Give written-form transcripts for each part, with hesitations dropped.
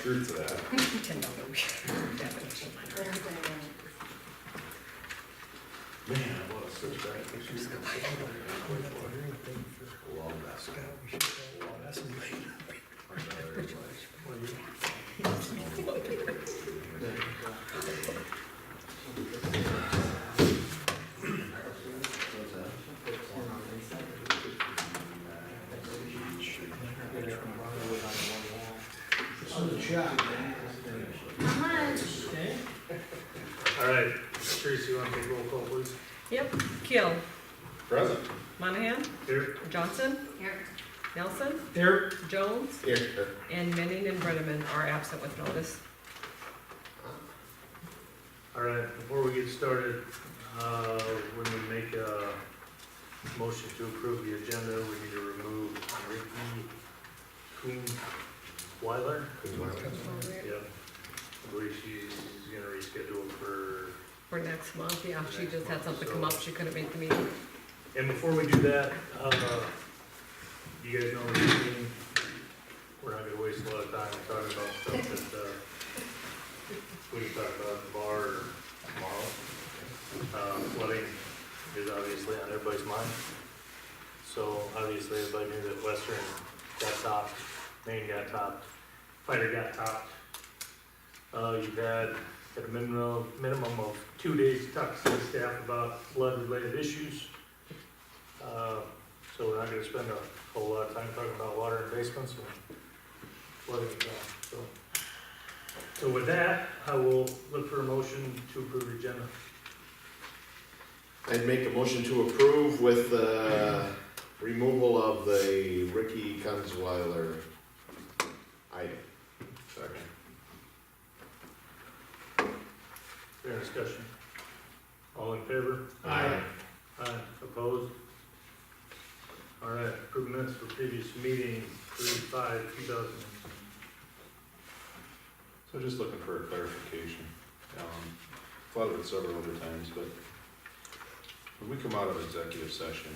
screw to that. $10. Man, I want to switch back. Love that. All right, Teresa, you want to take roll call, please? Yep, Keel, Present. Monahan, Here. Johnson, Here. Nelson, Here. Jones, Here. and Manning and Brenneman are absent with notice. All right, before we get started, when we make a motion to approve the agenda, we need to remove Ricky Weiler. Yeah, I believe she's gonna reschedule For next month, yeah, she just had something come up, she couldn't make the meeting. and before we do that, you guys know the meeting, we're not gonna waste a lot of time talking about stuff that, we can talk about at the bar tomorrow. Flooding is obviously on everybody's mind. So obviously everybody knew that Western got topped, Maine got topped, Fighter got topped. You've had at a minimum of 2 days to talk to the staff about flood-related issues. So we're not gonna spend a whole lot of time talking about water in basements and flooding and stuff, so with that, I will look for a motion to approve the agenda. I'd make a motion to approve with removal of the Ricky Kunzweiler item. Second. Fair discussion. All in favor? Aye. Aye. Opposed? All right, approved minutes for previous meeting, 3/5/2000. So just looking for a clarification. Thought of it several other times, but when we come out of executive session,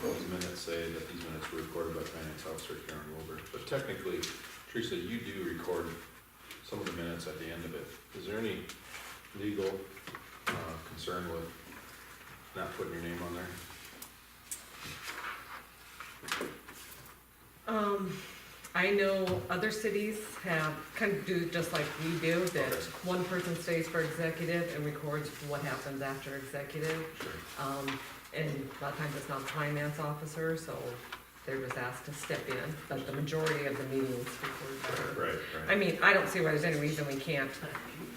those minutes say that these minutes were recorded by Finance Officer Karen Wilbur. But technically, Teresa, you do record some of the minutes at the end of it. Is there any legal concern with not putting your name on there? I know other cities have, kind of do just like we do, that Okay. one person stays for executive and records what happens after executive. Sure. And a lot of times it's not the finance officer, so they're just asked to step in, but the majority of the meetings record. Right, I mean, I don't see why there's any reason we can't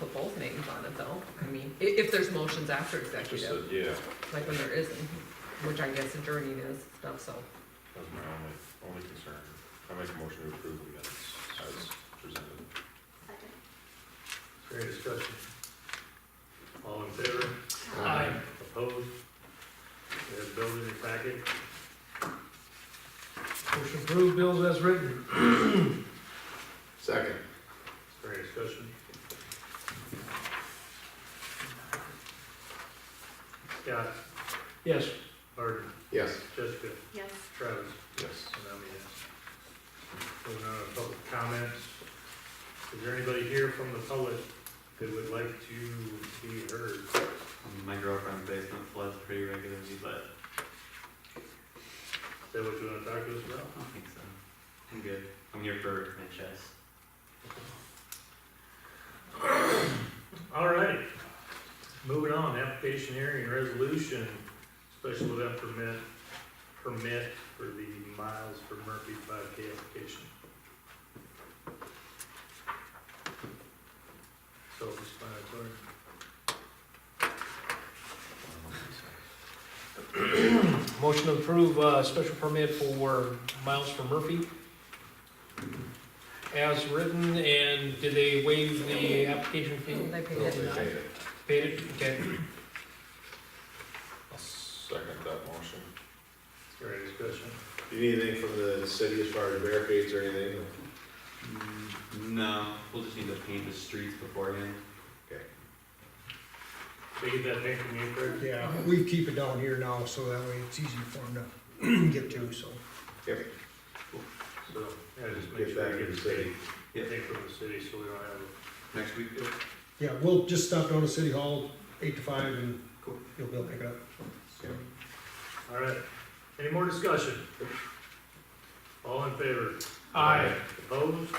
put both names on it though. I mean, if there's motions after Just executive, that, yeah, like when there isn't, which I guess adjourning is stuff, so. that was my only concern. I make a motion to approve the minutes as presented. Second. Fair discussion. All in favor? Aye. Opposed? You have bills in your packet? Motion approved, bills as written. Second. Fair discussion. Scott, Yes. Arden, Yes. Jessica, Yes. Travis, Yes. and I'm a yes. Moving on to public comments. Is there anybody here from the public that would like to be heard? My girlfriend's basement floods pretty regularly, but Is that what you want to talk to us I about? don't think so. I'm good. I'm here for my chest. All right, moving on, application hearing and resolution, special event permit for the Miles for Murphy 5K application. Self-explanatory. Motion to approve, special permit for Miles for Murphy. As written, and did they waive the application fee? They paid They it. paid it. Paid it, okay. I'll second that motion. Is there any discussion? Do you need anything from the city as far as barricades or anything? No, we'll just need to paint the streets beforehand. Okay. They get that paint from you, Craig? Yeah, we keep it down here now, so that way it's easy for them to get to, so. Yep. So, yeah, just make Get sure back you in get the the city. paint. I think from the city, so we don't have, Next week, Bill? Yeah, we'll just stop down to City Hall, 8 to 5, and Cool. you'll be able to pick it up. all right. Any more discussion? All in favor? Aye. Opposed?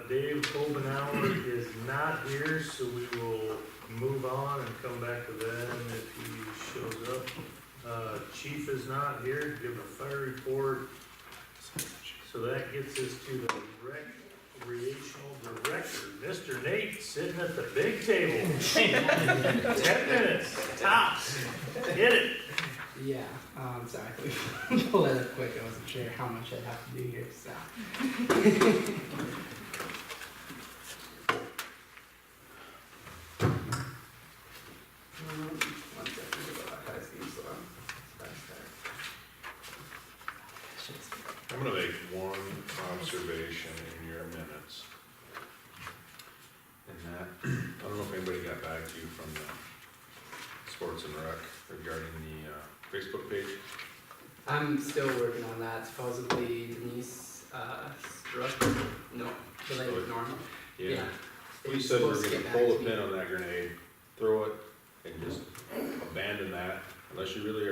Dave Obenauer is not here, so we will move on and come back to that if he shows up. Chief is not here, give a fire report. So that gets us to the recreational director, Mr. Nate, sitting at the big table. 10 minutes, tops, hit it. Yeah, sorry, pull it up quick, I wasn't sure how much I'd have to do here, so. One second, go back, I see, so I'm gonna make one observation in your minutes. And that, I don't know if anybody got back to you from the Sports and Rec regarding the, Facebook page. I'm still working on that, supposedly Denise, struck, no, related to Norma. Yeah. We It's said we're supposed to gonna get pull back the to pin me. on that grenade, throw it, and just abandon that, unless you really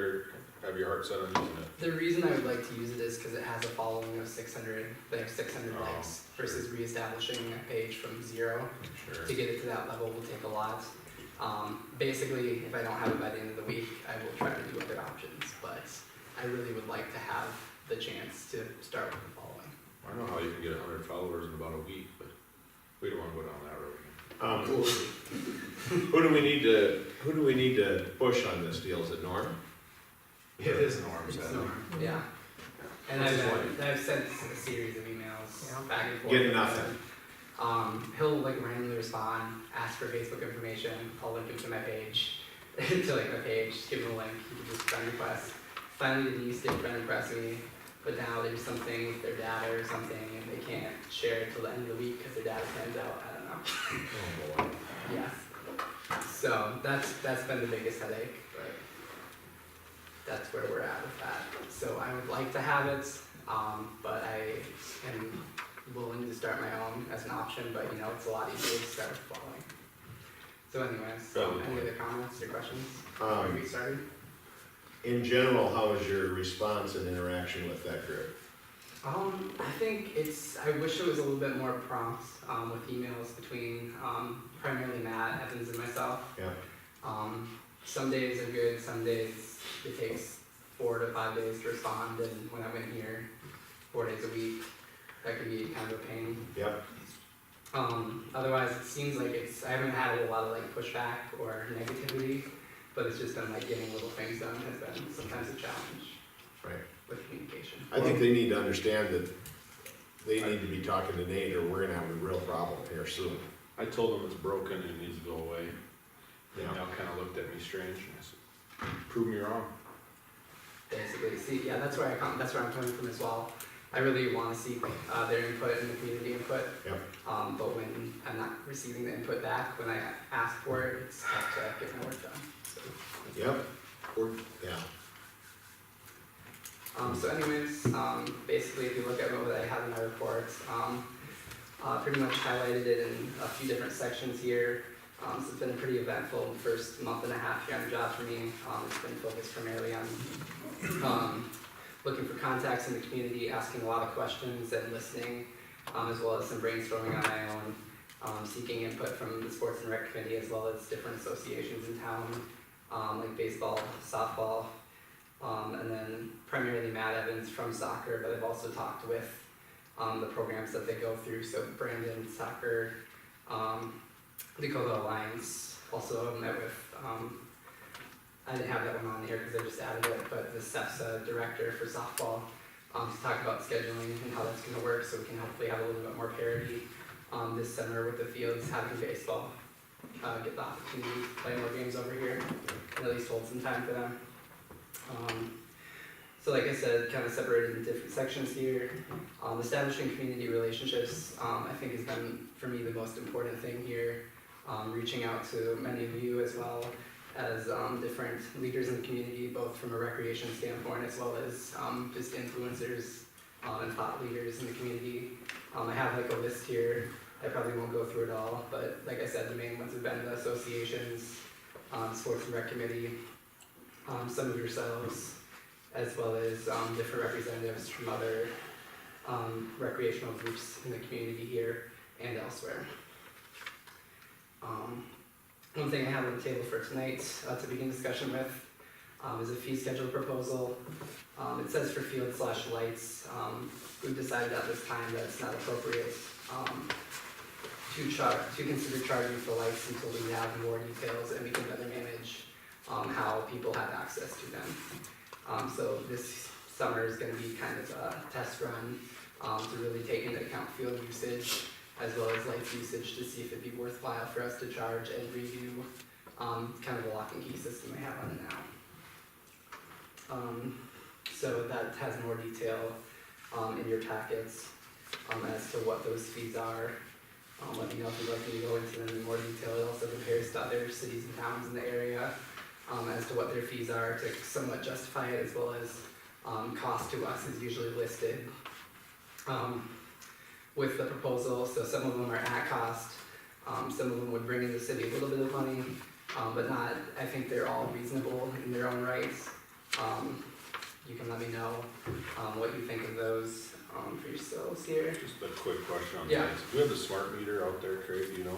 have your heart set on using it. The reason I would like to use it is because it has a following of 600, they have 600 Oh, likes, versus reestablishing a page from 0. Sure. To get it to that level will take a lot. Basically, if I don't have it by the end of the week, I will try to do other options, but I really would like to have the chance to start with the following. I don't know how you can get 100 followers in about a week, but we don't wanna go down that road again. Who do we need to push on this deal? Is it Norm? It is Norm's. Yeah. And I've sent a series of emails back and forth. Getting nothing. He'll like randomly respond, ask for Facebook information, I'll link him to my page, to like my page, give him a link, he can just friend request. Finally Denise did friend request me, but now there's something with their data or something and they can't share it till the end of the week because their data times out, I don't know. Oh, boy. Yes. So that's been the biggest headache, but that's where we're at with that. So I would like to have it, but I am willing to start my own as an option, but you know, it's a lot easier to start with following. So anyways, any other comments or questions before we get started? In general, how is your response and interaction with that group? I think I wish it was a little bit more prompt, with emails between, primarily Matt, Evans, and myself. Yeah. Some days are good, some days it takes 4 to 5 days to respond, and when I'm in here 4 days a week, that can be kind of a pain. Yep. Otherwise, it seems like I haven't had a lot of like pushback or negativity, but it's just been like getting little things done has been sometimes a challenge. Right. With communication. I think they need to understand that they need to be talking to Nate or we're gonna have a real problem here soon. I told them it's broken and it needs to go away. They Yeah. now kinda looked at me strange and I said, prove me wrong. Basically, see, yeah, that's where I'm coming from as well. I really want to seek their input and the community input. Yep. But when I'm not receiving the input back, when I ask for it, it's tough to get my work done. So, Yep. Yeah. so anyways, basically, if you look at what I have in my reports, pretty much highlighted it in a few different sections here. So it's been a pretty eventful first month and a half here on the job for me. It's been focused primarily on looking for contacts in the community, asking a lot of questions and listening, as well as some brainstorming on my own, seeking input from the Sports and Rec Committee as well as different associations in town, like baseball, softball, and then primarily Matt Evans from soccer, but I've also talked with the programs that they go through, so Brandon Soccer, Dakota Alliance, also met with, I didn't have that one on here because I just added it, but the SEPSA director for softball, to talk about scheduling and how that's gonna work, so we can hopefully have a little bit more parity, this summer with the fields having baseball. Get the opportunity to play more games over here, and at least hold some time for them. So like I said, kind of separated in different sections here. Establishing community relationships, I think has been, for me, the most important thing here. Reaching out to many of you as well as different leaders in the community, both from a recreation standpoint as well as just influencers and thought leaders in the community. I have like a list here. I probably won't go through it all, but like I said, the main ones have been the associations, sports and rec committee, some of yourselves, as well as different representatives from other recreational groups in the community here and elsewhere. One thing I have on the table for tonight to begin discussion with is a fee schedule proposal. It says for field/lights. We've decided at this time that it's not appropriate to consider charging for lights until we have more details and we can better manage how people have access to them. So this summer is going to be kind of a test run to really take into account field usage as well as lights usage to see if it'd be worthwhile for us to charge and redo kind of the lock and key system we have on it now. So that has more detail in your packets as to what those fees are. Let me know if you'd like me to go into them in more detail. It also compares to other cities and towns in the area as to what their fees are to somewhat justify it, as well as cost to us is usually listed with the proposal. So some of them are at cost, some of them would bring in the city a little bit of money, but not, I think they're all reasonable in their own rights. You can let me know what you think of those for yourselves here. Just a quick question on Yeah. that. Do we have the smart meter out there, Craig, do you know?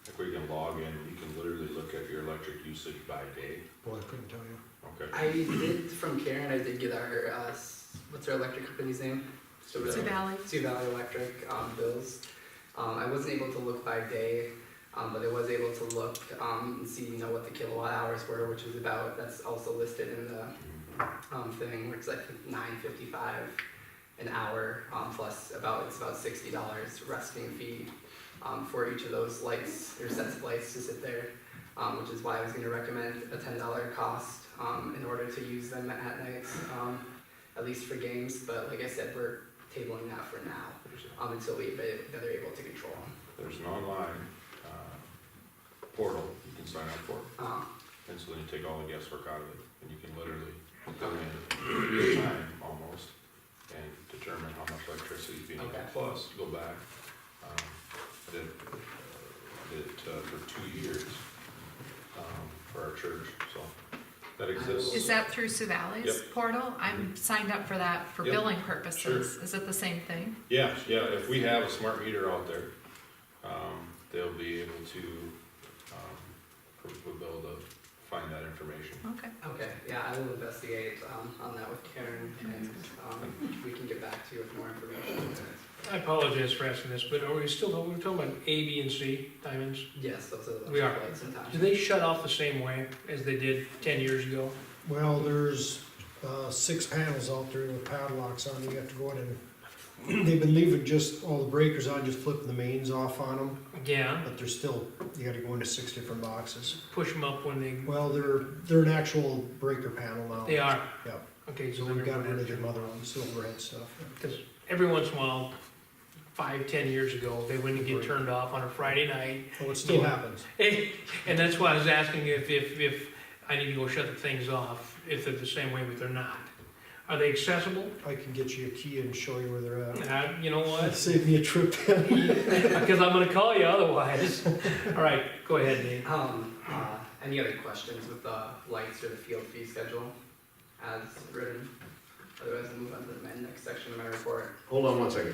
Like where you can log in, you can literally look at your electric usage by day? Boy, I couldn't tell you. Okay. I did, from Karen, I did get our, what's our electric company's name? Sioux Valley. Sioux Valley Electric bills. I wasn't able to look by day, but I was able to look and see, what the kilowatt hours were, which is about, that's also listed in the thing, which is like $9.55 an hour, plus it's about $60 resting fee for each of those lights or sets of lights to sit there, which is why I was going to recommend a $10 cost in order to use them at nights, at least for games. But like I said, we're tabling that for now until that they're able to control them. There's an online portal you can sign up for, and so then you take all the guesswork out of it, and you can literally go in real time almost and determine how much electricity is being used. Okay. Plus, go back. I did it for 2 years for our church, so that exists. Is that through Sioux Valley's Yep. portal? I'm signed up for that for Yep. billing purposes. Is it the same thing? Yeah, if we have a smart meter out there, they'll be able to, we'll be able to find that information. Okay. Okay, yeah, I will investigate on that with Karen, and we can get back to you with more information. I apologize for asking this, but we're talking about A, B, and C diamonds? Yes, those are the We are. lights sometimes. Do they shut off the same way as they did 10 years ago? Well, there's 6 panels out there with padlocks on. You have to go in and they've been leaving just all the breakers on, just flipping the mains off on them. Yeah, But they're still, you gotta go into 6 different boxes. push them up when they, Well, they're an actual breaker panel now. they are? Yep. Okay, So so we got rid of everyone, them other ones, the overhead stuff. because every once in a while, 5, 10 years ago, they wouldn't get turned off on a Friday night. Oh, it still Yeah. happens. And that's why I was asking if I need to go shut the things off, if they're the same way, but they're not. Are they accessible? I can get you a key and show you where they're at. You know what? Save me a trip then. Because I'm gonna call you otherwise. All right, go ahead, Dave. Any other questions with the lights or the field fee schedule as written? Otherwise, I'll move on to the next section of my report. Hold on one second.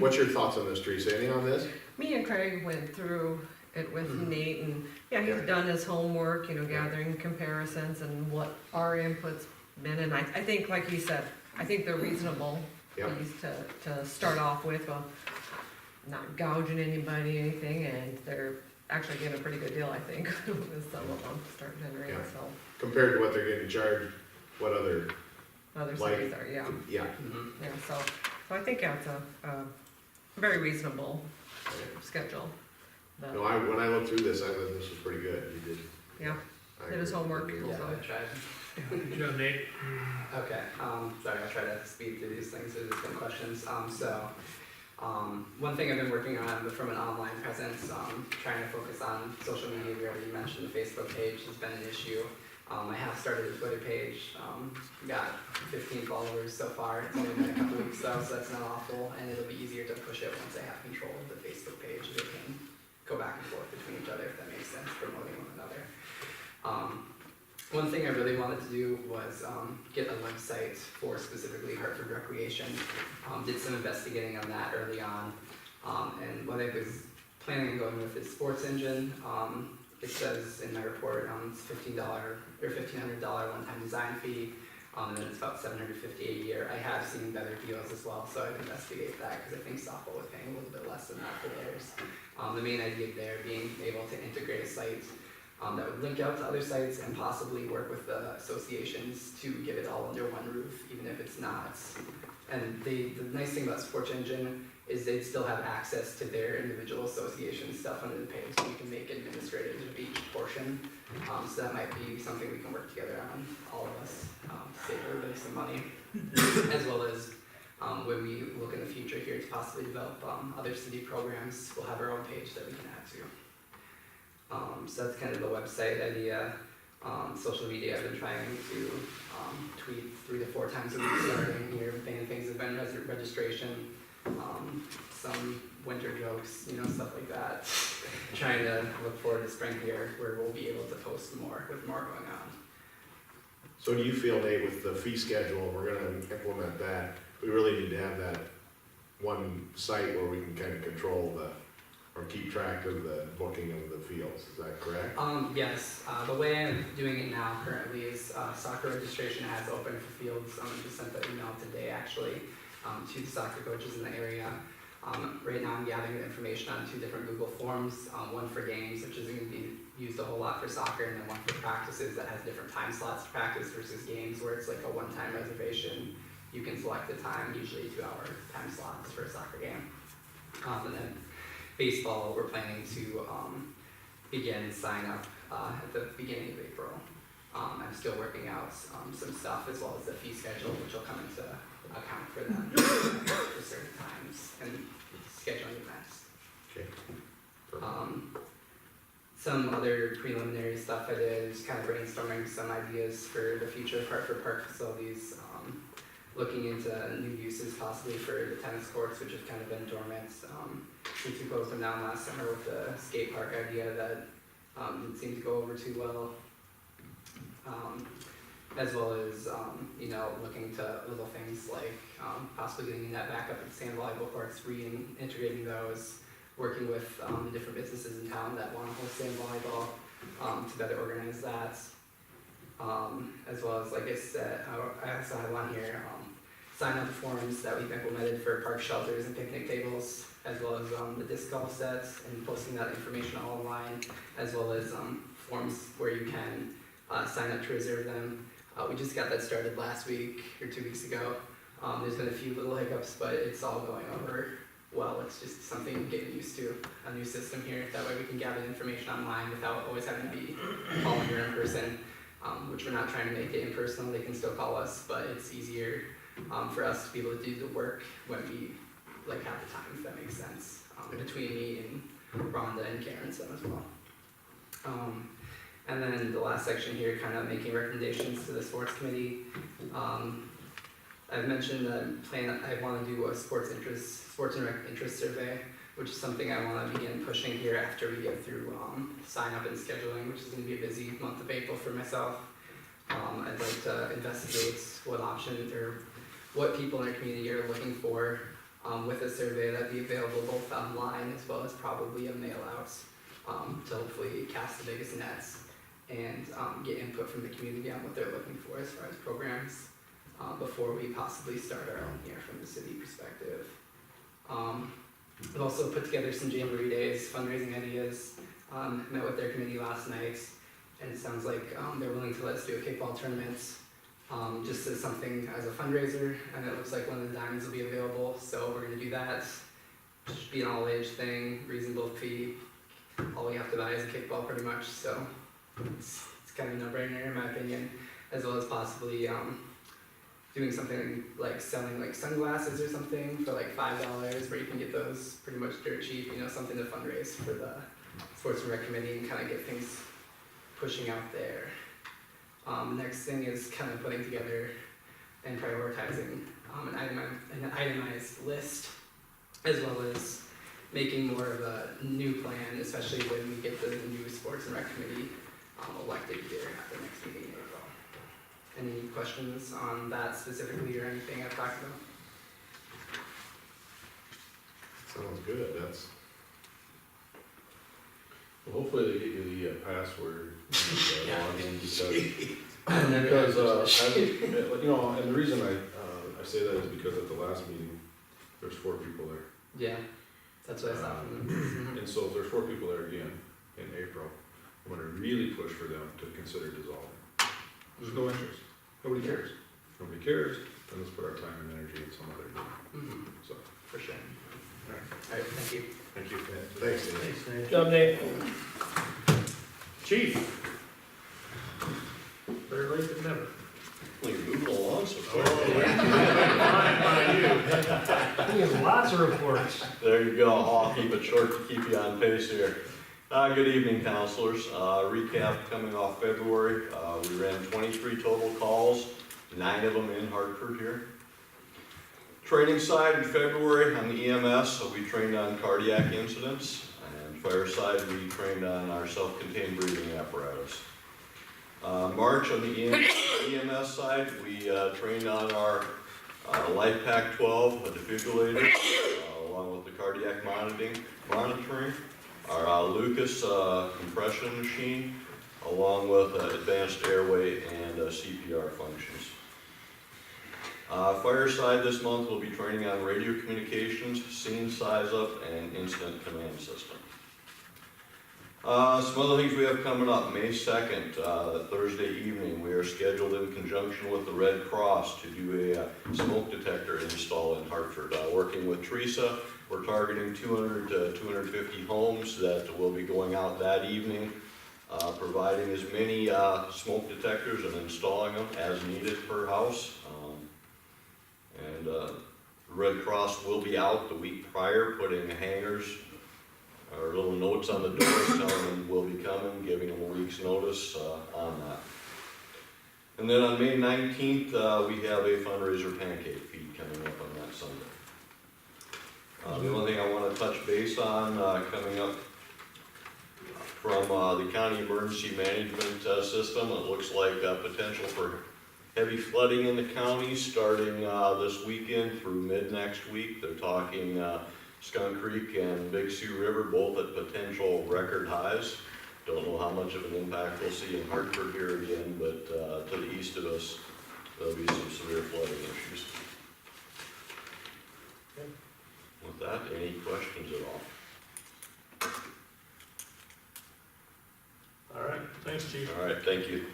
What's your thoughts on this, Teresa? Anything on this? Me and Craig went through it with Nate, and yeah, he's done his homework, gathering comparisons and what our inputs been, and I think, like he said, I think they're reasonable Yeah. fees to start off with, not gouging anybody, anything, and they're actually getting a pretty good deal, I think, with some of them start generating, Yeah. so, Compared to what they're getting charged, what other, other Like- cities are, yeah, yeah. yeah, so I think that's a very reasonable schedule. But, No, when I looked through this, I thought this was pretty good. You did. yeah, I did his agree. homework. Yeah, I tried. Good job, Nate. Okay, sorry, I'll try to speed through these things, there's some questions. One thing I've been working on from an online presence, trying to focus on social media. We already mentioned the Facebook page has been an issue. I have started a Twitter page, got 15 followers so far. It's only been a couple weeks though, so that's not awful, and it'll be easier to push it once I have control of the Facebook page. They can go back and forth between each other, if that makes sense, promoting one another. One thing I really wanted to do was get a website for specifically Hartford Recreation. Did some investigating on that early on, and what I was planning on going with is Sports Engine. It says in my report it's $15 or $1,500 one-time design fee, and then it's about $750 a year. I have seen better deals as well, so I've investigated that because I think softball was paying a little bit less than that for theirs. The main idea there being able to integrate a site that would link out to other sites and possibly work with the associations to get it all under one roof, even if it's not. And the nice thing about Sports Engine is they'd still have access to their individual association stuff under the page, so we can make administrators of each portion. So that might be something we can work together on, all of us, to save everybody some money, as well as when we look in the future here to possibly develop other city programs, we'll have our own page that we can add to. So that's kind of the website idea. Social media, I've been trying to tweet 3 to 4 times a week starting here. Main things have been registration, some winter jokes, stuff like that. Trying to look forward to spring here where we'll be able to post more with more going on. So do you feel, Nate, with the fee schedule, we're gonna implement that, we really need to have that one site where we can kind of control or keep track of the booking of the fields, is that correct? Yes, the way I'm doing it now currently is soccer registration has opened for fields. I just sent that email today actually to the soccer coaches in the area. Right now I'm gathering the information on 2 different Google forms, one for games, which isn't going to be used a whole lot for soccer, and then one for practices that has different time slots to practice versus games where it's like a one-time reservation. You can select the time, usually 2-hour time slots for a soccer game. And then baseball, we're planning to begin sign up at the beginning of April. I'm still working out some stuff as well as the fee schedule, which will come into account for them for certain times and scheduling events. Okay. Some other preliminary stuff I did is kind of brainstorming some ideas for the future of Hartford Park facilities, looking into new uses possibly for the tennis courts, which have kind of been dormant since we closed them down last summer with the skate park idea that didn't seem to go over too well. As well as, looking to little things like possibly getting that back up at the sand volleyball courts, reintegrating those, working with the different businesses in town that want to host sand volleyball to better organize that. As well as, like I said, I also have on here sign-up forms that we've implemented for park shelters and picnic tables, as well as the disc golf sets, and posting that information all online, as well as forms where you can sign up to reserve them. We just got that started last week or 2 weeks ago. There's been a few little hiccups, but it's all going over well. It's just something we're getting used to, a new system here. That way we can gather information online without always having to be calling her in person, which we're not trying to make it impersonal. They can still call us, but it's easier for us to be able to do the work when we have the time, if that makes sense, between me and Rhonda and Karen as well. And then the last section here, kind of making recommendations to the sports committee. I've mentioned that I want to do a sports and rec interest survey, which is something I want to begin pushing here after we get through sign up and scheduling, which is going to be a busy month of April for myself. I'd like to investigate what options or what people in our community are looking for with a survey that'd be available both online as well as probably a mail out to hopefully cast the biggest nets and get input from the community on what they're looking for as far as programs before we possibly start our own here from the city perspective. I've also put together some Jamboree Days, fundraising ideas, met with their committee last night, and it sounds like they're willing to let us do a kickball tournament just as something as a fundraiser, and it looks like one of the diamonds will be available, so we're going to do that. Should be an all-age thing, reasonable fee. All we have to buy is a kickball pretty much, so it's kind of a no-brainer in my opinion, as well as possibly doing something like selling like sunglasses or something for like $5 where you can get those pretty much dirt cheap, something to fundraise for the Sports and Rec Committee and kind of get things pushing out there. Next thing is kind of putting together and prioritizing an itemized list, as well as making more of a new plan, especially when we get the new sports and rec committee elected here at the next meeting in April. Any questions on that specifically or anything I've talked about? Sounds good, that's, Well, hopefully they get you the password, login, And then you know, and the reason I say that is because at the last meeting, there's 4 people there. yeah, that's what I thought from them. And so if there's 4 people there again in April, I'm gonna really push for them to consider dissolving. There's no interest, nobody cares. Nobody cares, then let's put our time and energy in some other thing, Mhm, so. for sure. Alright, thank you. Thank you. thanks, Dave. Thanks, Nate. Job, Dave. Chief. Better late than never. Well, you're moving along so Oh, quick. yeah. He has lots of reports. There you go, I'll keep it short to keep you on pace here. Good evening, counselors. Recap coming off February, we ran 23 total calls, 9 of them in Hartford here. Training side in February on the EMS, we trained on cardiac incidents, and fire side we trained on our self-contained breathing apparatus. March on the EMS side, we trained on our Life Pack 12 defibrillator, along with the cardiac monitoring, our Lucas compression machine, along with advanced airway and CPR functions. Fire side this month we'll be training on radio communications, scene size up, and incident command system. Some other things we have coming up, May 2nd, Thursday evening, we are scheduled in conjunction with the Red Cross to do a smoke detector install in Hartford. Working with Teresa, we're targeting 200 to 250 homes that will be going out that evening, providing as many smoke detectors and installing them as needed per house. The Red Cross will be out the week prior, putting hangers or little notes on the doors telling them we'll be coming, giving them a week's notice on that. And then on May 19th, we have a fundraiser pancake feed coming up on that Sunday. The only thing I want to touch base on coming up from the county emergency management system, it looks like potential for heavy flooding in the county starting this weekend through mid next week. They're talking Skunk Creek and Big Sioux River, both at potential record highs. Don't know how much of an impact we'll see in Hartford here again, but to the east of us, there'll be some severe flooding issues. Okay. With that, any questions at all? All right, thanks, Chief. All right, thank you.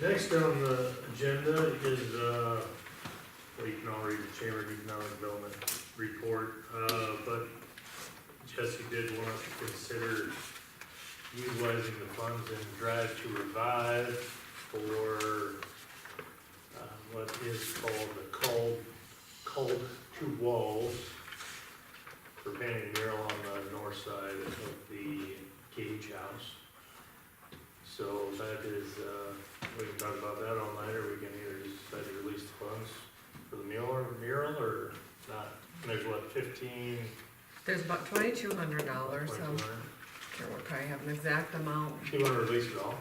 Next on the agenda is, well, you can all read the Chamber of Economic Development report, but Jesse did want to consider utilizing the funds in Drive to Revive for what is called the Cold Two Walls, for painting a mural on the north side of the Gage House. So that is, we can talk about that all night, or we can either decide to release the funds for the mural or not. And there's what, 15, There's about $2,200, so 2,200? we'll probably have an exact amount. You wanna release it all?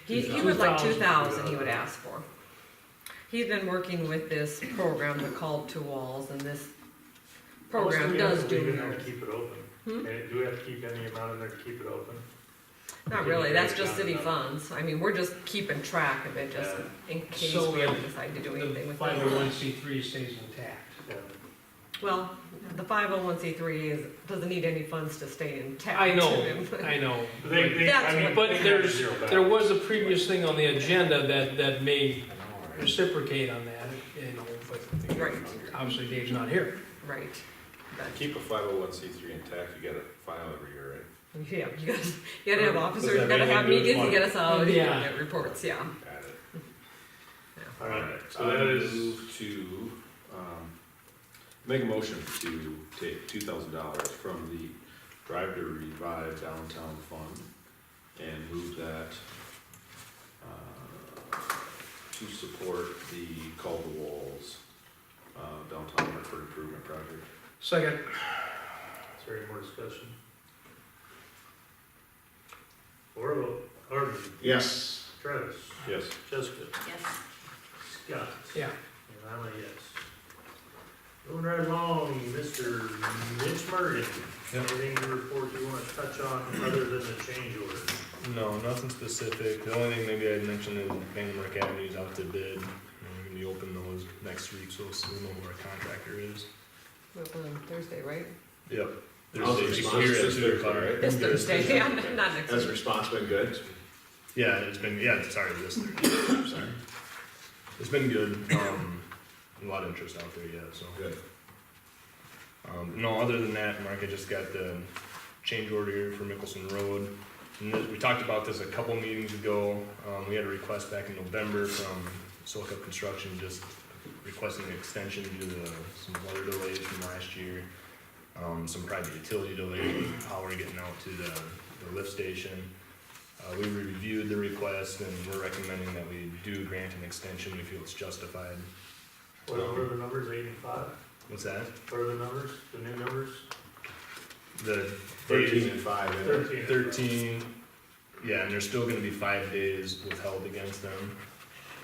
He would like 2,000. 2,000 he would ask for. He's been working with this program, the Called to Walls, and this program does do We have mirrors. to keep it open. Hmm? And do we have to keep any amount in there to keep it open? Not really, that's just city funds. I mean, we're just keeping track of it, just Yeah. in case So, we ever decide to do anything The with it. 501c3 stays intact. Yeah. Well, the 501c3 doesn't need any funds to stay intact. I know, I know. That's what- But they have there's, zero back. there was a previous thing on the agenda that may reciprocate on that, you know, but Right, obviously Dave's not here. right. To keep a 501c3 intact, you gotta file every year, right? Yeah, you gotta have officers, Does you that gotta mean have we lose meetings, you money? gotta sell, you Yeah. get reports, yeah. Got it. All right, so I that is, move to, make a motion to take $2,000 from the Drive to Revive Downtown Fund and move that to support the Call the Walls downtown Hartford improvement project. Second. Is there any more discussion? Or vote, Arden, Yes. Travis, Yes. Jessica, Yes. Scott. Yeah. And I'm a yes. Moving right along, Mr. Mitch Mergen. Yep. Anything to report you wanna touch on other than the change order? No, nothing specific. The only thing maybe I'd mention is Vandenberg Avenue's out to bid. We're gonna be open those next week, so we'll know who our contractor is. On Thursday, right? Yep. How's the Thursday, response here at this 2 o'clock. Thursday, right? This Thursday, yeah, not next Has week. response been good? Yeah, it's been, sorry, this Thursday, sorry. It's been good, a lot of interest out there yet, so. Good. No, other than that, Mark, I just got the change order here for Mickelson Road. And we talked about this a couple meetings ago. We had a request back in November from Silka Construction, just requesting an extension due to some weather delays from last year. Some private utility delays with power getting out to the lift station. We reviewed the request and we're recommending that we do grant an extension. We feel it's justified. What are the numbers, 8 and 5? What's that? What are the numbers, the new numbers? The 13 and 5, isn't it? 13, yeah, and there's still gonna be 5 days withheld against them.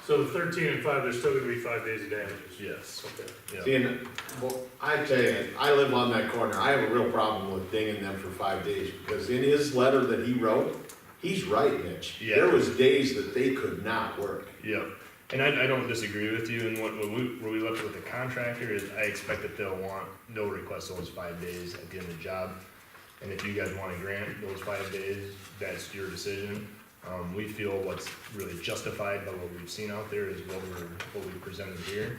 So 13 and 5, there's still gonna be 5 days of damages? Yes. Okay. Yeah. See, and, well, I tell you, I live on that corner, I have a real problem with dinging them for 5 days, because in his letter that he wrote, he's right, Mitch. Yeah. There was days that they could not work. Yep, and I don't disagree with you, and what we left with the contractor is, I expect that they'll request those 5 days at the end of the job. And if you guys wanna grant those 5 days, that's your decision. We feel what's really justified by what we've seen out there is what we presented here.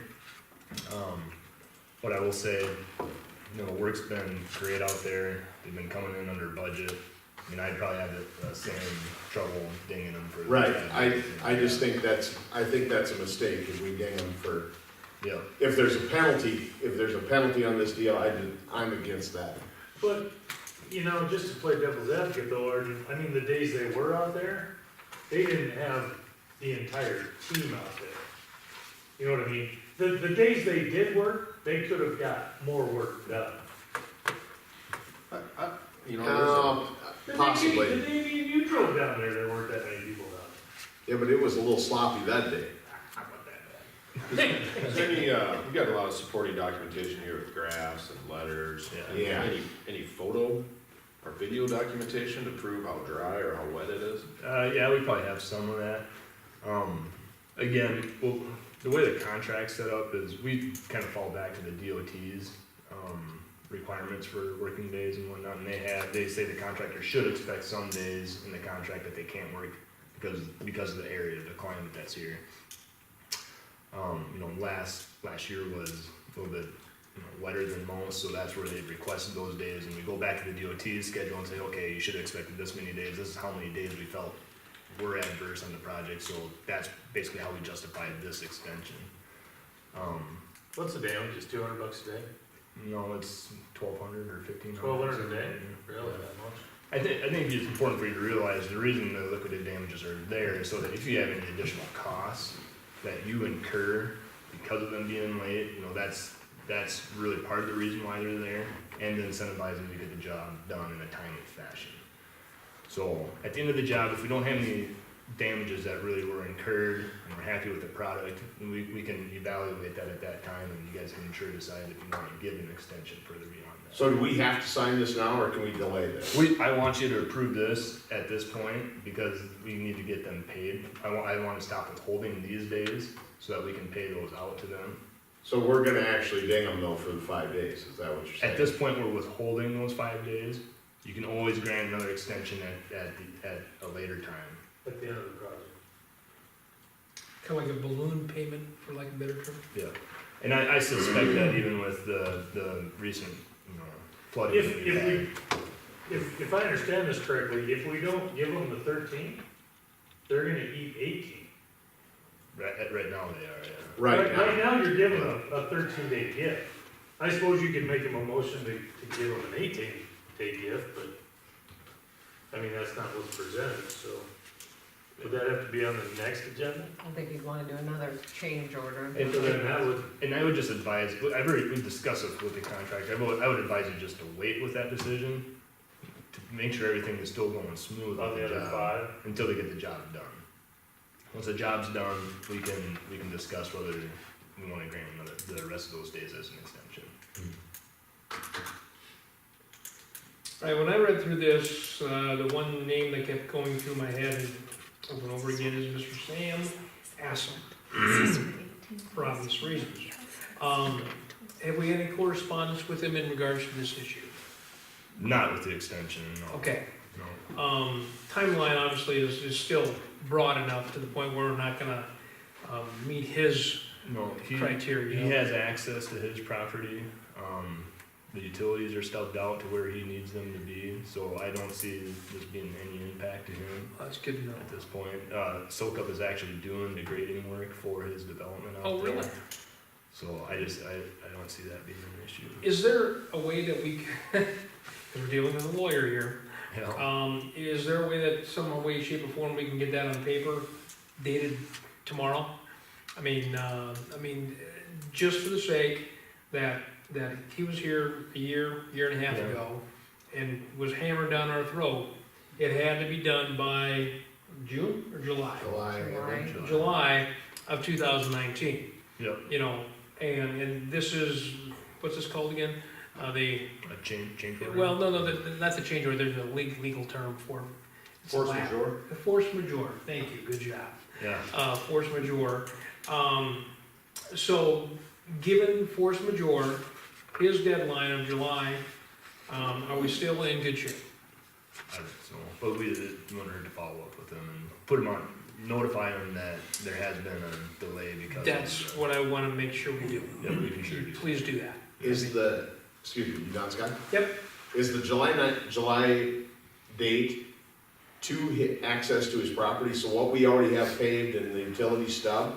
But I will say, you know, the work's been great out there, they've been coming in under budget. I mean, I'd probably have the same trouble dinging them for. Right, I just think that's a mistake if we ding them for, Yeah, if there's a penalty on this deal, I'm against that. But, you know, just to play devil's advocate though, Arden, I mean, the days they were out there, they didn't have the entire team out there. You know what I mean? The days they did work, they could have got more work done. You know, Possibly. The day you drove down there weren't that many people down Yeah, but it was a little sloppy that day. there. Not that bad. is there any, we got a lot of supporting documentation here with graphs and letters. Yeah. Any photo or video documentation to prove how dry or how wet it is? yeah, we probably have some of that. Again, well, the way the contract's set up is we kind of fall back to the DOT's, requirements for working days and whatnot, and they say the contractor should expect some days in the contract that they can't work because of the area, the climate that's here. You know, last year was a little bit, you know, wetter than most, so that's where they requested those days, and we go back to the DOT's schedule and say, okay, you should have expected this many days, this is how many days we felt were adverse on the project, so that's basically how we justified this extension. What's the damage, just $200 a day? No, it's 1,200 or 1,500. 1,200 a day? Really, that much? I think it's important for you to realize the reason the liquidated damages are there is so that if you have any additional costs that you incur because of them being late, you know, that's really part of the reason why they're there, and to incentivize them to get the job done in a timely fashion. So at the end of the job, if we don't have any damages that really were incurred and we're happy with the product, we can evaluate that at that time, and you guys can sure decide if you want to give an extension further beyond that. So do we have to sign this now, or can we delay this? I want you to approve this at this point because we need to get them paid. I want to stop withholding these days so that we can pay those out to them. So we're gonna actually ding them though for the 5 days, is that what you're saying? At this point, we're withholding those 5 days. You can always grant another extension at a later time. At the end of the project. Kind of like a balloon payment, for lack of a better term. Yeah, and I suspect that even with the recent flooding. If I understand this correctly, if we don't give them the 13, they're gonna eat 18. Right now they are, yeah. Right Right now, now, you're giving them a 13-day gift. I suppose you could make them a motion to give them an 18 take gift, but, I mean, that's not what's presented, so. Would that have to be on the next agenda? I don't think you'd wanna do another change order. And So then that would, And I would just advise, we've discussed it with the contractor, I would advise you just to wait with that decision to make sure everything is still going smooth on on the the other job, five, until they get the job done. Once the job's done, we can discuss whether we wanna grant the rest of those days as an extension. All right, when I read through this, the one name that kept going through my head over and over again is Mr. Sam Assel, for obvious reasons. Have we had any correspondence with him in regards to this issue? Not with the extension, no. Okay, No. timeline obviously is still broad enough to the point where we're not gonna, meet his No, criteria. he has access to his property, the utilities are stubbed out to where he needs them to be, so I don't see this being any impact to him That's good to know. at this point. SoCup is actually doing the grading work for his development out there. Oh, really? So I don't see that being an issue. Is there a way that we, because we're dealing with a lawyer here, Yeah. is there a way that some way, shape, or form we can get that on paper dated tomorrow? I mean, just for the sake that he was here a year and a half Yeah. ago and was hammered down our throat, it had to be done by June or July? July of 2019, Yep, you know, and this is, what's this called again? The, a change order. well, no, that's a change order, there's a legal term for it. It's Force Latin. majeure? The force majeure, thank you, good job. Yeah, Force majeure. So, given force majeure, his deadline of July, are we still in good shape? I think so, but we wanted to follow up with him and put him on, notify him that there has been a delay because. That's what I wanna make sure we do. Yeah, we can sure do. Please do that. Is the, excuse me, you done, Scott? Yep. Is the July date to hit access to his property, so what we already have paved and the utility stub,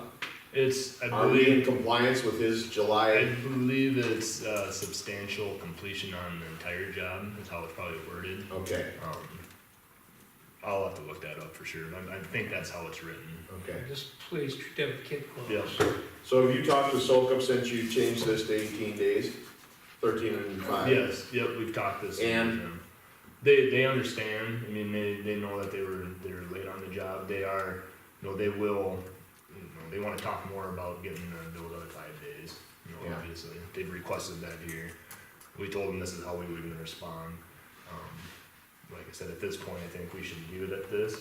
It's, I are we in believe, compliance with his I July? believe it's substantial completion on the entire job, is how it's probably worded. Okay, I'll have to look that up for sure, but I think that's how it's written. okay. Just please treat that with kid gloves. Yep. So have you talked to SoCup since you changed this to 18 days? 13 and 5? Yes, yep, we've talked this. And- with them. They understand, I mean, they know that they were late on the job, they are, they will, they wanna talk more about getting those other 5 days, Yeah. obviously, they've requested that here. We told them this is how we were gonna respond. Like I said, at this point, I think we should leave it at this,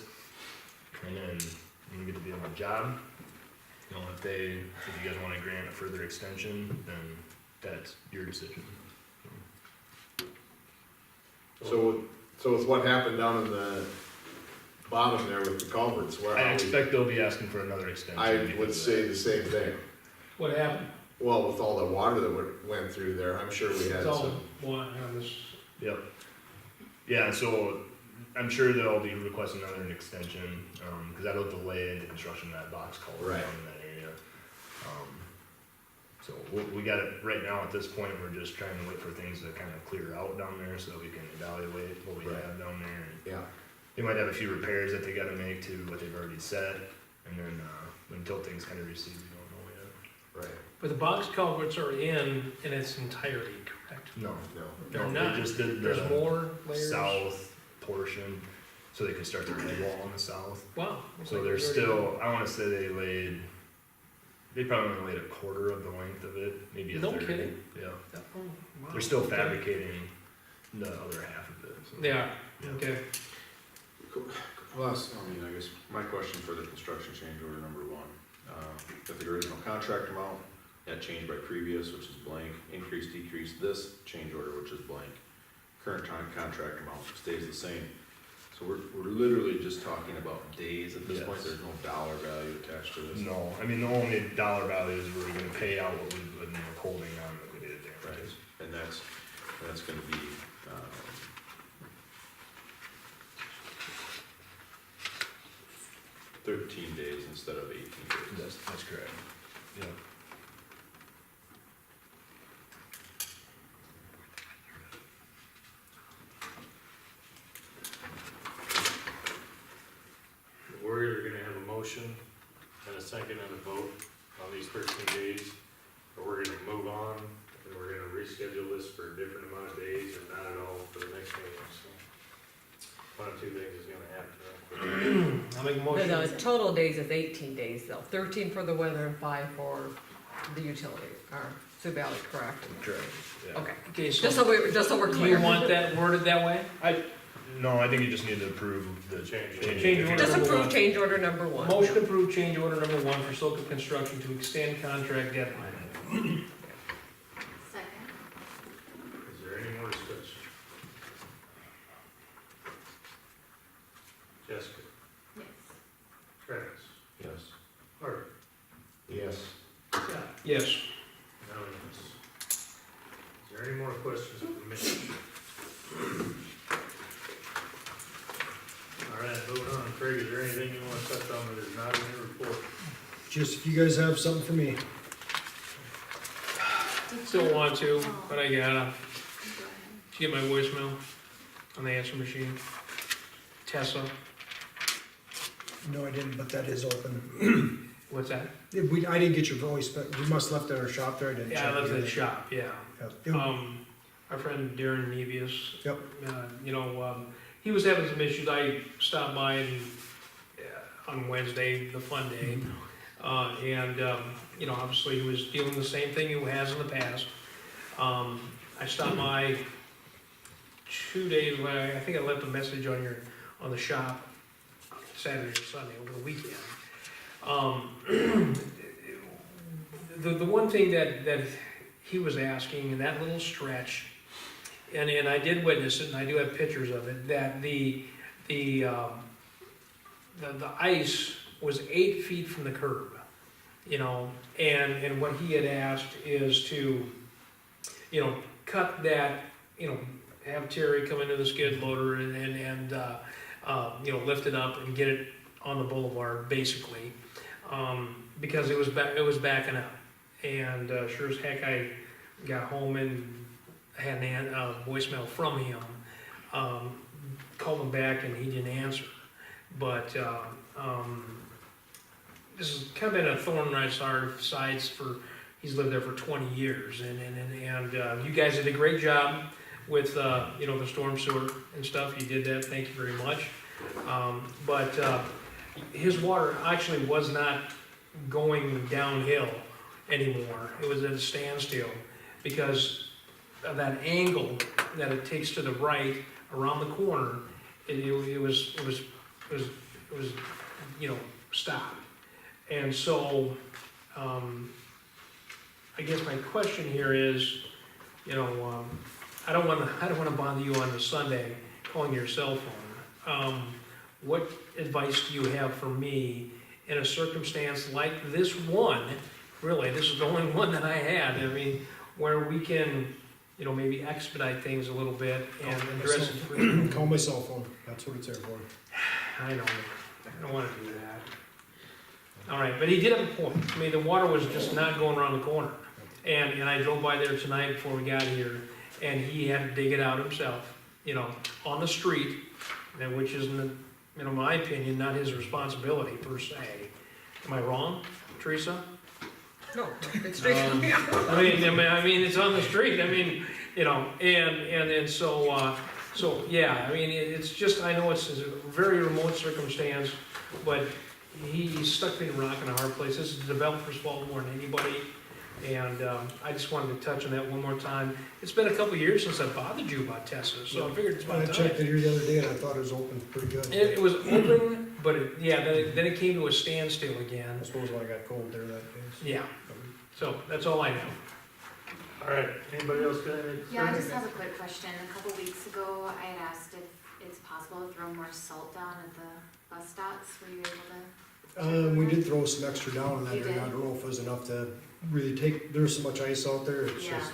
and then when we get to the end of the job, if you guys wanna grant a further extension, then that's your decision. So with what happened down in the bottom there with the culverts, where I are we? expect they'll be asking for another extension. I would because of say the same thing. What happened? Well, with all the water that went through there, I'm sure we had It's all some. one, on this, that. Yep. Yeah, so I'm sure they'll be requesting another extension, cause that'll delay the construction of that box culvert Right. down in that area. So we got it, right now at this point, we're just trying to wait for things to kind of clear out down there so we can evaluate what we Right. have down there. And Yeah, they might have a few repairs that they gotta make to what they've already set, and then, until things kind of recede, we don't know yet. right. but the box culverts are in its entirety, correct? No, No. They're no, not. they just did There's the more layers? south portion, so they could start their head wall on the south. Wow. looks So like they're it's still, I wanna say they probably only laid a quarter of the length of it, maybe a No third. kidding. Yeah, already- oh, wow. they're still Okay. fabricating the other half of it. so. They are, Yeah. okay. Plus, I guess my question for the construction change order number 1, if the original contract amount, that changed by previous, which is blank, increase, decrease, this change order, which is blank. Current time contract amount stays the same. So we're literally just talking about days at this point, Yes. there's no dollar value attached to this. No, I mean, the only dollar value is we're gonna pay out what we've been withholding on liquidated Right, damages. and that's gonna be, 13 days instead of 18 days. That's correct, yeah. 13 days, or we're gonna move on, and we're gonna reschedule this for a different amount of days, or not at all for the next meeting, so. One of two things is gonna happen. I'll make a The motion. total days is 18 days though, 13 for the weather and 5 for the utility, or Sioux Valley, correct? Correct. Yeah. Okay, Okay, just so so we're do clear. you want that worded that way? No, I think you just need to approve the Change. Change order. Just Number approve one. change order number 1. Motion approved change order number 1 for Silka Construction to extend contract deadline. Second. Is there any more discussion? Jessica, Yes. Travis, Yes. Art, Yes. Scott, Yes. no, yes. Is there any more questions of me? All right, moving on. Craig, is there anything you want to touch on that is not in your report? Just if you guys have something for me. Still want to, but I gotta. Go ahead. Did you get my voicemail on the answer machine? Tessa, No, I didn't, but that is open. what's that? I didn't get your voice, but we must left it at our shop there, I didn't check. Yeah, I left it at the either. shop, yeah. Yeah. Our friend Darren Nevius. Yep. He was having some issues. I stopped by and, on Wednesday, the fun day. Obviously he was dealing with the same thing he has in the past. I stopped by 2 days, I think I left a message on the shop Saturday or Sunday over the weekend. The one thing that he was asking in that little stretch, and I did witness it, and I do have pictures of it, that the ice was 8 feet from the curb, and what he had asked is to, cut that, have Terry come into the skid loader and lift it up and get it on the boulevard, basically, because it was backing up. And sure as heck, I got home and had a voicemail from him. Called him back and he didn't answer. But this has kind of been a thorn in my sides for, he's lived there for 20 years. And you guys did a great job with, the storm sewer and stuff. You did that, thank you very much. But his water actually was not going downhill anymore. It was at a standstill because of that angle that it takes to the right around the corner. It was stopped. And so I guess my question here is, I don't want to bother you on a Sunday calling your cell phone. What advice do you have for me in a circumstance like this one? Really, this is the only one that I had. I mean, where we can, maybe expedite things a little bit and address it. Call my cell phone, that's what it's there for. I know, I don't want to do that. All right, but he did have a point. I mean, the water was just not going around the corner. And I drove by there tonight before we got here, and he had to dig it out himself, on the street, which is, in my opinion, not his responsibility per se. Am I wrong, Teresa? No, it's straight. I mean, it's on the street. I mean, and so yeah. I mean, it's just, I know it's a very remote circumstance, but he's stuck between a rock and a hard place. This is the developer's fault more than anybody. And I just wanted to touch on that one more time. It's been a couple of years since I bothered you about Tessa, so I figured it's I about checked time. it here the other day and I thought it was open pretty good. It was open, but then it came to a standstill again. I suppose when I got cold there that day. Yeah. So that's all I know. All right, anybody else got any? Yeah, I just have a quick question. A couple weeks ago, I had asked if it's possible to throw more salt down at the bus stops. Were you able to? We did throw some extra down in that You area, I did? don't know if it was enough to really take, there's so much ice out there, it's Yeah, just.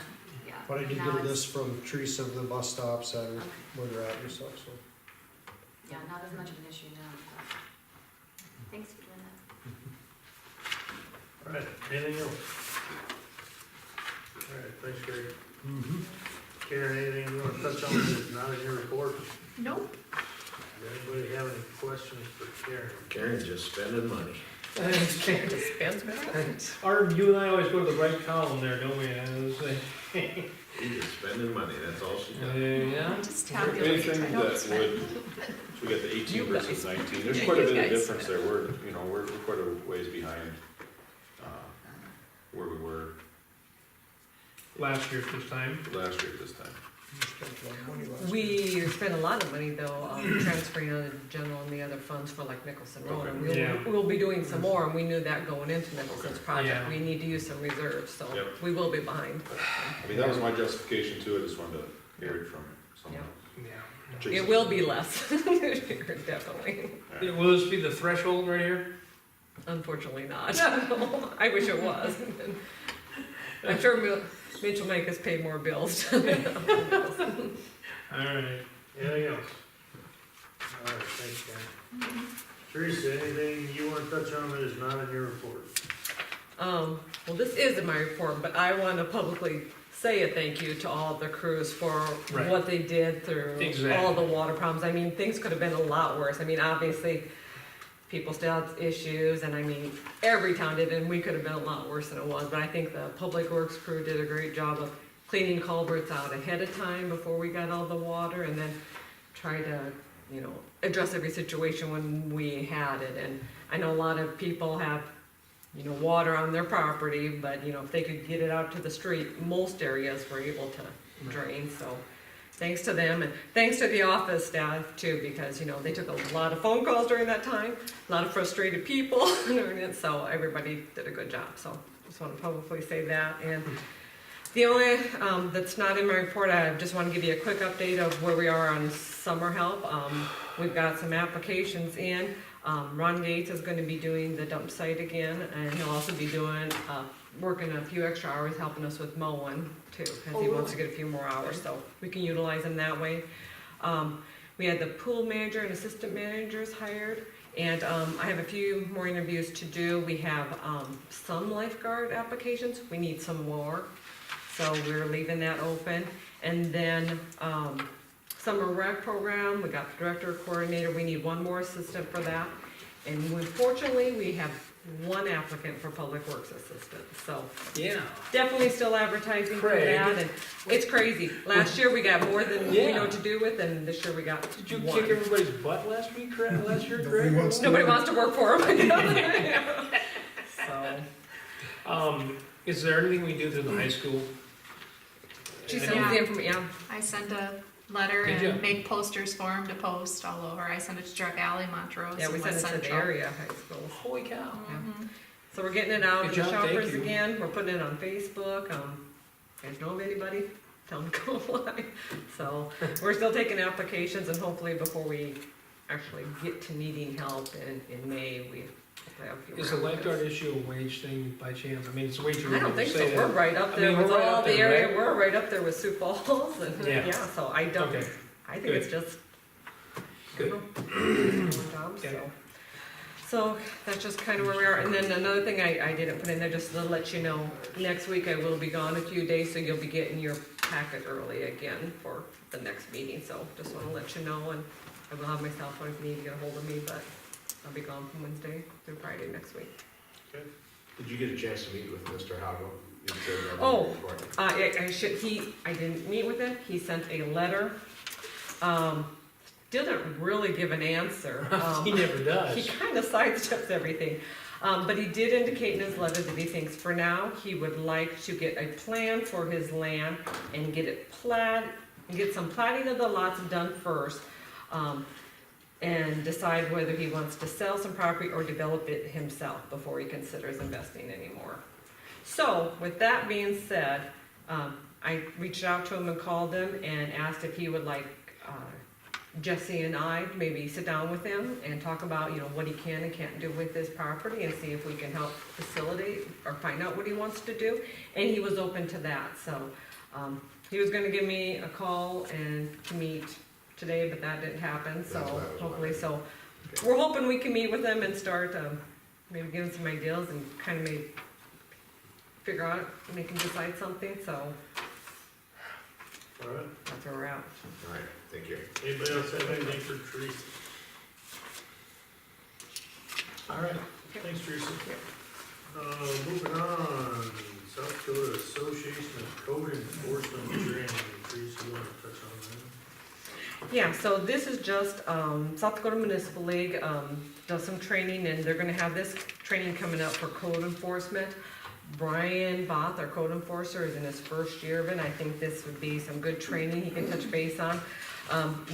yeah. But I did Now get a it's- list from Teresa of the bus stops and Okay. where they're at and stuff, so. Yeah, not as much of an issue now, but thanks for doing that. All right, anything else? All right, thanks, Greg. Karen, anything you want to touch on that is not in your report? Nope. Does anybody have any questions for Karen? Karen's just spending money. Dispense with it. Art, you and I always go to the right column there, don't we? She's just spending money, that's all she does. Yeah. Just tabulate, Anything I that don't would, spend. so we got the 18 You versus guys. 19, there's Yeah, quite a you bit of guys. difference there, we're quite a ways behind, where we were Last year at this time. last year at this time. We spent a lot of money though, transferring out of general and the other funds for like Nicholson Road. And Yeah. we'll be doing some more, and we knew that going into Nicholson's Okay. project. Yeah. We need to use some reserves, so Yep. we will be behind. I mean, that was my justification too, I just wanted to hear it from someone. Yeah. Jason. It will be less, definitely. Yeah, will this be the threshold right here? Unfortunately not. I wish it was. I'm sure Mitch will make us pay more bills. All right. Anything else? Alright, thanks, Ken. Teresa, anything you wanna touch on that is not in your report? Well, this is in my report, but I want to publicly say a thank you to all the crews for Right. what they did through Exactly. all the water problems. I mean, things could have been a lot worse. I mean, obviously, people still have issues, and I mean, every town did, and we could have been a lot worse than it was. But I think the Public Works crew did a great job of cleaning culverts out ahead of time before we got all the water, and then try to, you know, address every situation when we had it. And I know a lot of people have, you know, water on their property, but, you know, if they could get it out to the street, most areas were able to drain, so thanks to them, and thanks to the office staff too, because, you know, they took a lot of phone calls during that time, a lot of frustrated people during it, so everybody did a good job, so just want to publicly say that. And the only, that's not in my report, I just want to give you a quick update of where we are on summer help. We've got some applications in. Ron Gates is gonna be doing the dump site again, and he'll also be doing, working a few extra hours helping us with mowing too, because he wants to get a few more hours, so we can utilize him that way. We had the pool manager and assistant managers hired, and I have a few more interviews to do. We have some lifeguard applications, we need some more, so we're leaving that open. And then summer rec program, we got the director, coordinator, we need one more assistant for that. And unfortunately, we have one applicant for public works assistant, so Yeah. definitely still advertising for Craig. that, and it's crazy. Last year we got more than we Yeah. know what to do with, and this year we got Did you one. kick everybody's butt last week, Craig, last year, Nobody Craig? wants to- Nobody wants to work for him. So, Is there anything we do through the high school? she I sends know- the information, yeah. I sent a letter Did ya? and make posters for him to post all over. I sent it to Drug Alley, Montrose, Yeah, we and sent West it to the Central. area high schools. Holy cow. Mhm. So we're getting it out Good in the job, thank shoppers you. again, we're putting it on Facebook, you guys know of anybody, tell them to go apply. So, we're still taking applications, and hopefully before we actually get to needing help in May, we hopefully have a few more Is the lifeguard applicants. issue a wage thing by chance? I mean, it's way too I early don't to think so, say we're that. right up I there mean, with we're right all up the there, area, right? we're right up there with Sioux Falls, and, Yeah. yeah, so I don't, Okay. I think Good. it's just. Good. Doing jobs, Okay. so that's just kind of where we are, and then another thing I didn't put in there, just to let you know, next week I will be gone a few days, so you'll be getting your packet early again for the next meeting, so just wanna let you know, and I will have my cell phone if you need to get a hold of me, but I'll be gone from Wednesday through Friday next week. Did you get a chance to meet with Mr. Hago? You said that in Oh. your report. I didn't meet with him, he sent a letter, didn't really give an answer. He never He does. kind of sidesteps everything, but he did indicate in his letter that he thinks for now, he would like to get a plan for his land and get it and get some platting of the lots done first, and decide whether he wants to sell some property or develop it himself before he considers investing anymore. So, with that being said, I reached out to him and called him and asked if he would like, Jesse and I maybe sit down with him and talk about, you know, what he can and can't do with his property, and see if we can help facilitate or find out what he wants to do. And he was open to that, so, he was gonna give me a call and to meet today, but that didn't happen, so That's what I was hopefully, so. Okay. We're hoping we can meet with him and start, maybe give him some ideas and kind of maybe figure out, make him decide something, so Alright, that's where we're at. All right, thank you. anybody else have anything for Teresa? All right. Thanks, Teresa. Moving on, South Dakota Association of Code Enforcement Training. Teresa, you wanna touch on that? Yeah, so this is just, South Dakota Municipal League, does some training, and they're gonna have this training coming up for code enforcement. Brian Both, our code enforcer, is in his first year of it. I think this would be some good training he can touch base on.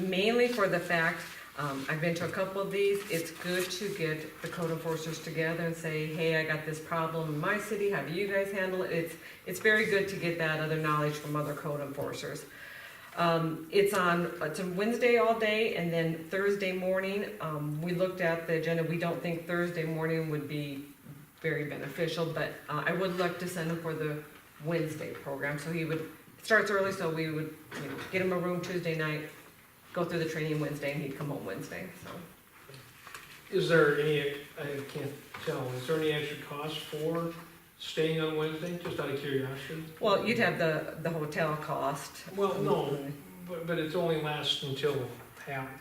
Mainly for the fact, I've been to a couple of these, it's good to get the code enforcers together and say, hey, I got this problem in my city, how do you guys handle it? It's very good to get that other knowledge from other code enforcers. It's a Wednesday all day, and then Thursday morning, we looked at the agenda, we don't think Thursday morning would be very beneficial, but I would look to send him for the Wednesday program, so it starts early, so we would, get him a room Tuesday night, go through the training Wednesday, and he'd come home Wednesday, so. Is there any, I can't tell, is there any extra cost for staying on Wednesday, just out of curiosity? Well, you'd have the hotel cost. Well, no, but it only lasts until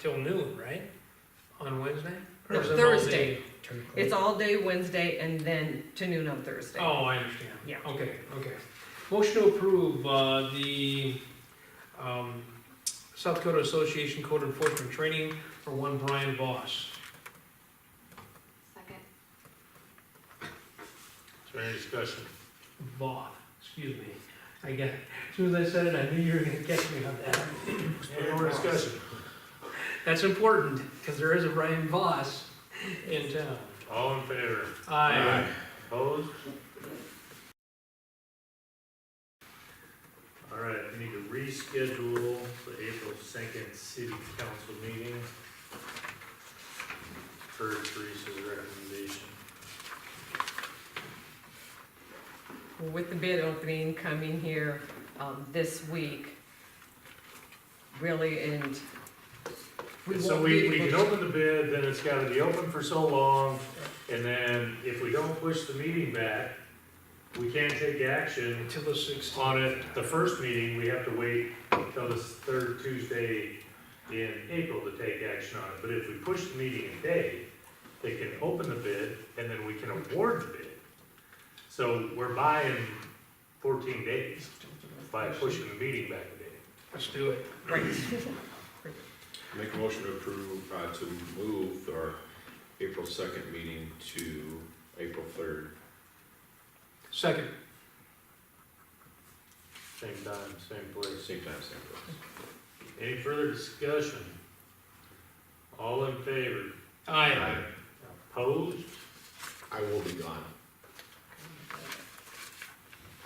noon, right? On Wednesday? Or No, is it all Thursday. day? It's all day Wednesday and then to noon on Thursday. Oh, I understand. Yeah. Okay. Motion to approve, the, South Dakota Association Code Enforcement Training for one Brian Voss. Second. Is there any discussion? Voss, excuse me. As soon as I said it, I knew you were gonna catch me on that. Any more discussion? That's important, because there is a Brian Voss in town. All in favor? Aye. Opposed? All right, we need to reschedule the April 2nd city council meeting per Teresa's recommendation. With the bid opening coming here, this week, really, and we So won't be we able can to. open the bid, then it's gotta be open for so long, and then if we don't push the meeting back, we can't take action Until the 16th. on it. The first meeting, we have to wait until the third Tuesday in April to take action on it. But if we push the meeting a day, they can open the bid, and then we can award the bid. So we're buying 14 days by pushing the meeting back a day. Let's do it. Right. Make a motion to approve, to move our April 2nd meeting to April 3rd. Second. Same time, same place. Same time, same place. Any further discussion? All in favor? Aye. Opposed? I will be gone.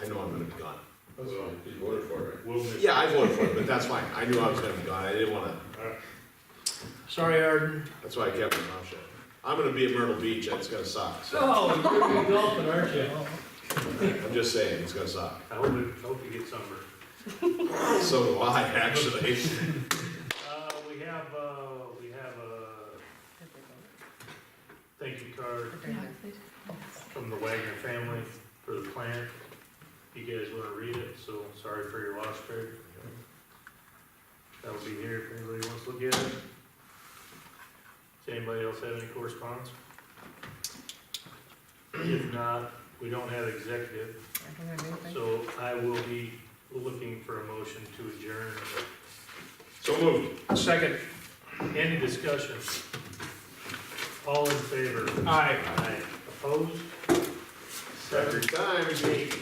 I know I'm gonna be gone. That's fine, you voted for it, right? We'll miss. Yeah, I voted for it, but that's fine. I knew I was gonna be gone. I didn't wanna, Sorry, Arden. that's why I kept my mouth shut. I'm gonna be at Myrtle Beach. It's gonna suck. So Oh, you're gonna be golfing, aren't you? I'm just saying, it's gonna suck. I hope you get sunburned. So do I, actually. We have a thank you card from the Wagner family for the plant. You guys wanna read it, so sorry for your loss, Craig. That'll be here if anybody wants to look at it. Does anybody else have any correspondence? If not, we don't have executive, I don't have anything. so I will be looking for a motion to adjourn. So moved. Second. Any discussion? All in favor? Aye. Aye. Opposed? Record time. 7:08.